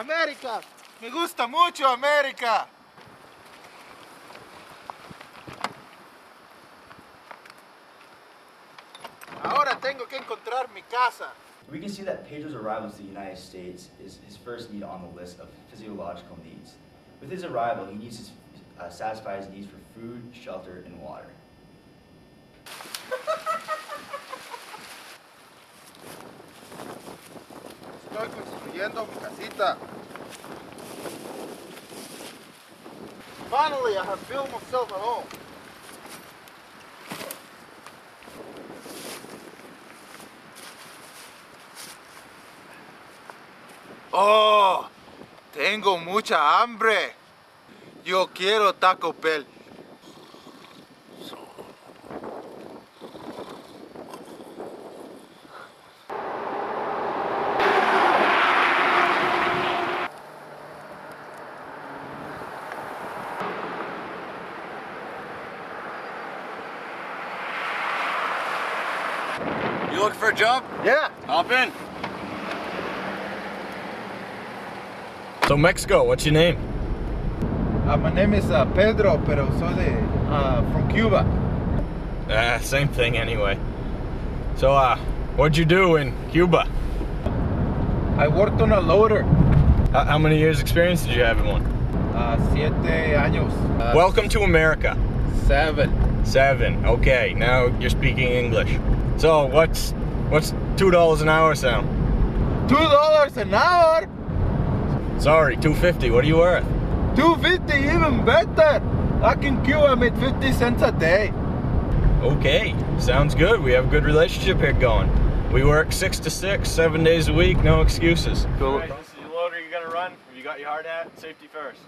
América, me gusta mucho América. Ahora tengo que encontrar mi casa. We can see that Pedro's arrival to the United States is his first need on the list of physiological needs. With his arrival, he needs to satisfy his needs for food, shelter, and water. Estoy construyendo mi casita. Finally, I have built myself a home. Oh, tengo mucha hambre. Yo quiero Taco Bell. You looking for a job? Yeah. Hop in. So Mexico, what's your name? My name is Pedro, pero soy from Cuba. Same thing anyway. So, what'd you do in Cuba? I worked on a loader. How many years experience did you have in one? 7 años. Welcome to America. 7. 7, okay, now you're speaking English. So, what's $2 an hour sound? $2 an hour? Sorry, $2.50, what are you worth? $2.50, even better. Back in Cuba, I made 50 cents a day. Okay, sounds good. We have a good relationship here going. We work 6 to 6, 7 days a week, no excuses. Cool. All right, this is your loader, you gotta run. Have you got your hard hat? Safety first.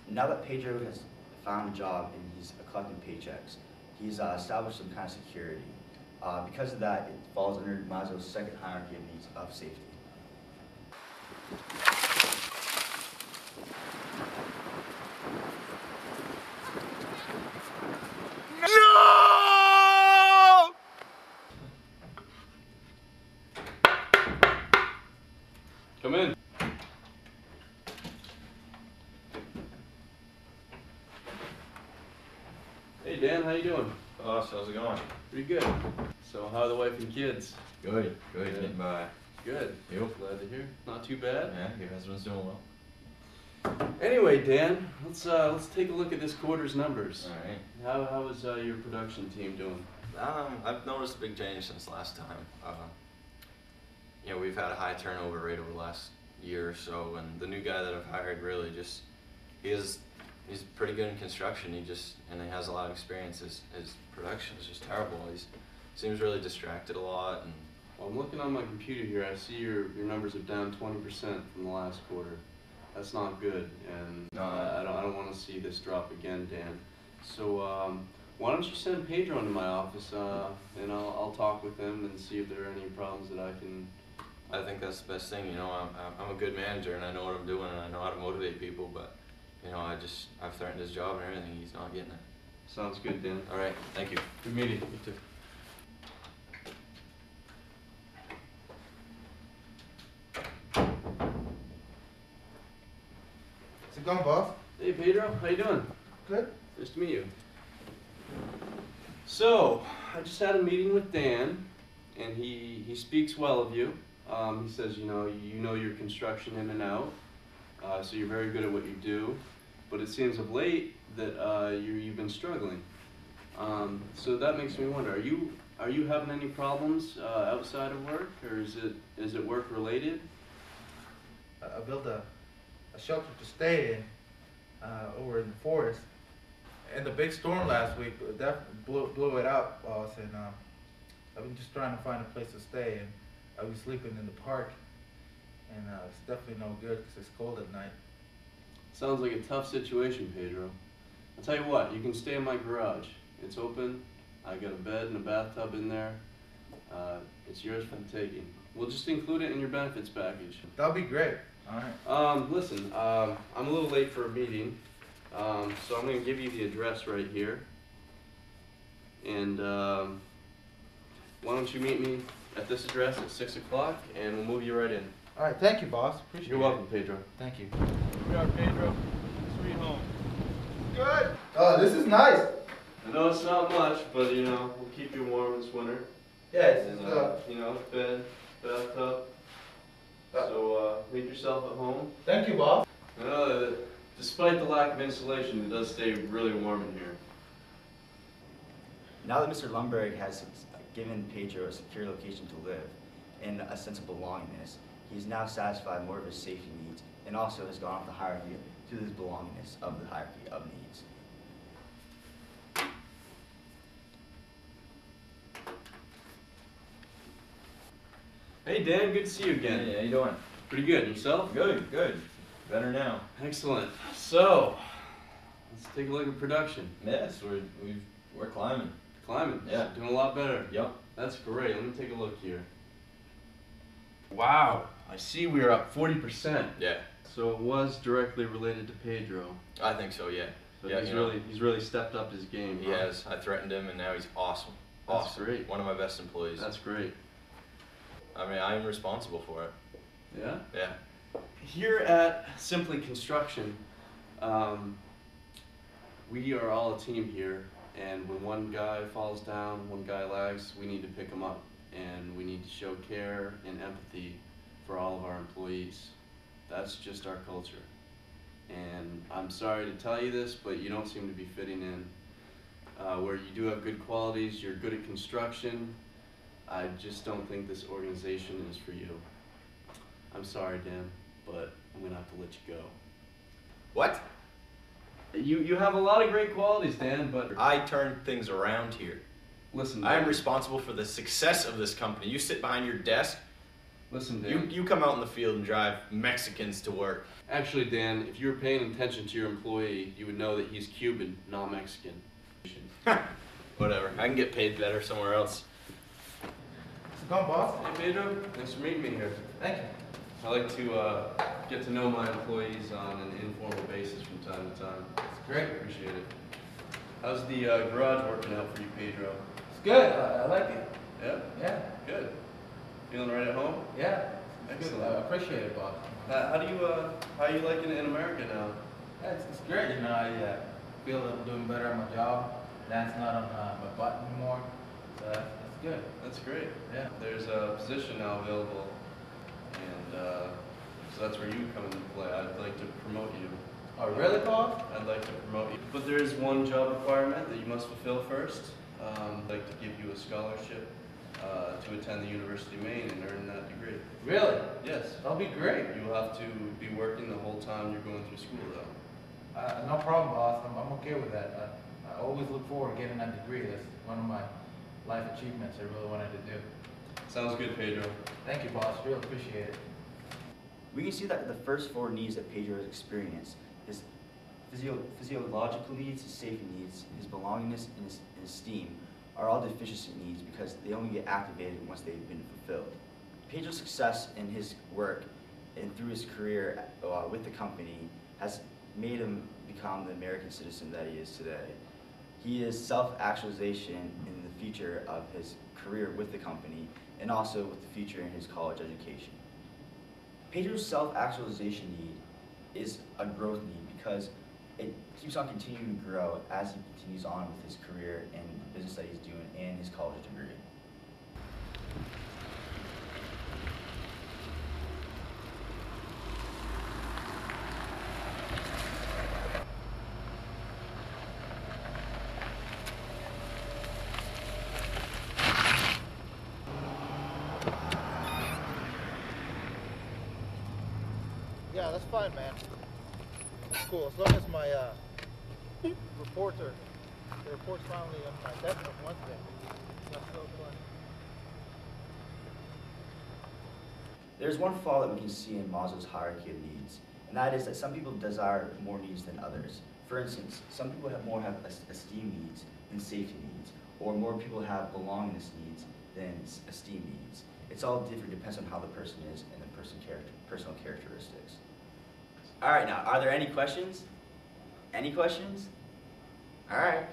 Now that Pedro has found a job and he's collecting paychecks, he's established some kind of security. Because of that, it falls under Maslow's second hierarchy of needs of safety. No! Come in. Hey Dan, how you doing? Boss, how's it going? Pretty good. So how are the wife and kids? Good, getting by. Good. You? Glad to hear. Not too bad. Yeah, your husband's doing well. Anyway, Dan, let's take a look at this quarter's numbers. All right. How is your production team doing? I've noticed a big change since last time. You know, we've had a high turnover rate over the last year or so, and the new guy that I've hired really just, he's pretty good in construction. And he has a lot of experience. His production is just terrible. He seems really distracted a lot. And Well, I'm looking on my computer here. I see your numbers are down 20% from the last quarter. That's not good, and I don't want to see this drop again, Dan. So why don't you send Pedro into my office, and I'll talk with him and see if there are any problems that I can. I think that's the best thing. You know, I'm a good manager and I know what I'm doing and I know how to motivate people. But you know, I've threatened his job and everything. He's not getting it. Sounds good, Dan. All right, thank you. Good meeting. You too. How's it going, boss? Hey Pedro, how you doing? Good. Nice to meet you. So, I just had a meeting with Dan, and he speaks well of you. He says, you know your construction in and out, so you're very good at what you do. But it seems of late that you've been struggling. So that makes me wonder: are you having any problems outside of work, or is it work related? I built a shelter to stay in over in the forest. And the big storm last week that blew it out, boss. And I've been just trying to find a place to stay. And I've been sleeping in the park. And it's definitely no good because it's cold at night. Sounds like a tough situation, Pedro. I'll tell you what, you can stay in my garage. It's open. I got a bed and a bathtub in there. It's yours for the taking. We'll just include it in your benefits package. That'll be great. All right. Listen, I'm a little late for a meeting, so I'm going to give you the address right here. And why don't you meet me at this address at 6 o'clock, and we'll move you right in. All right. Thank you, boss. Appreciate You're it. welcome, Pedro. Thank you. Here we are, Pedro. Sweet home. Good. Oh, this is nice. I know it's not much, but you know, we'll keep you warm this winter. Yeah, it's And you know, bed, bathtub. So make yourself at home. thank you, boss. Despite the lack of insulation, it does stay really warm in here. Now that Mr. Lundberg has given Pedro a secure location to live and a sense of belongingness, he is now satisfied more of his safety needs and also has gone off the hierarchy to his belongingness of the hierarchy of needs. Hey Dan, good to see you again. Hey, how you doing? Pretty good. Yourself? Good, good. Better now. Excellent. So, let's take a look at production. Yes, we're climbing. Climbing. Yeah. Doing a lot better. Yep. That's great. Let me take a look here. Wow. I see we're up 40%. Yeah, So it was directly related to Pedro. I think so. Yeah. So Yeah, he's really stepped up his game. He huh? has. I threatened him, and now he's awesome. That's Awesome. great. One of my best employees. That's great. I mean, I'm responsible for it. Yeah. Yeah. Here at Simply Construction, we are all a team here, and when one guy falls down, one guy lags, we need to pick him up, and we need to show care and empathy for all of our employees. That's just our culture. And I'm sorry to tell you this, but you don't seem to be fitting in. Where you do have good qualities, you're good at construction, I just don't think this organization is for you. I'm sorry, Dan, but I'm gonna have to let you go. What? You have a lot of great qualities, Dan, but I turn things around here. listen, I am Dan. responsible for the success of this company. You sit behind your desk. Listen, Dan. You come out in the field and drive Mexicans to work. Actually, Dan, if you were paying attention to your employee, you would know that he's Cuban, not Mexican. Whatever. I can get paid better somewhere else. So come, boss. Hey, Pedro. Thanks for meeting me here. Thank you. I like to get to know my employees on an informal basis from time to time. It's great. Appreciate it. How's the garage working out for you, Pedro? It's good. I like it. Yeah? Yeah. Good. Feeling right at home? Yeah. It's good. Excellent. I appreciate it, boss. How are you liking it in America now? Yeah, it's great. You know, I feel that I'm doing better at my job. That's not on my butt anymore. So that's good. That's great. Yeah. There's a position now available, and so that's where you come into play. I'd like to promote you. Oh, really, boss? I'd like to promote you. But there is one job requirement that you must fulfill first. I'd like to give you a scholarship to attend the University of Maine and earn that degree. Really? Yes. That'll be great. You will have to be working the whole time you're going through school, though. No problem, boss. I'm okay with that. I always look forward to getting that degree. That's one of my life achievements I really wanted to do. Sounds good, Pedro. Thank you, boss. Really appreciate it. We can see that the first four needs that Pedro has experienced, his physiological needs, his safety needs, his belongingness, and his esteem, are all deficient needs because they only get activated once they've been fulfilled. Pedro's success in his work and through his career with the company has made him become the American citizen that he is today. He is self-actualization in the future of his career with the company and also with the future in his college education. Pedro's self-actualization need is a growth need because it keeps on continuing to grow as he continues on with his career and the business that he's doing and his college degree. Yeah, that's fine, man. That's cool. As long as my the report's finally on my desk on Wednesday. That's so fun. There's one flaw that we can see in Maslow's hierarchy of needs, and that is that some people desire more needs than others. For instance, some people have esteem needs than safety needs, or more people have belongingness needs than esteem needs. It's all different, depends on how the person is and the personal characteristics. All right, now, are there any questions? Any questions? All right.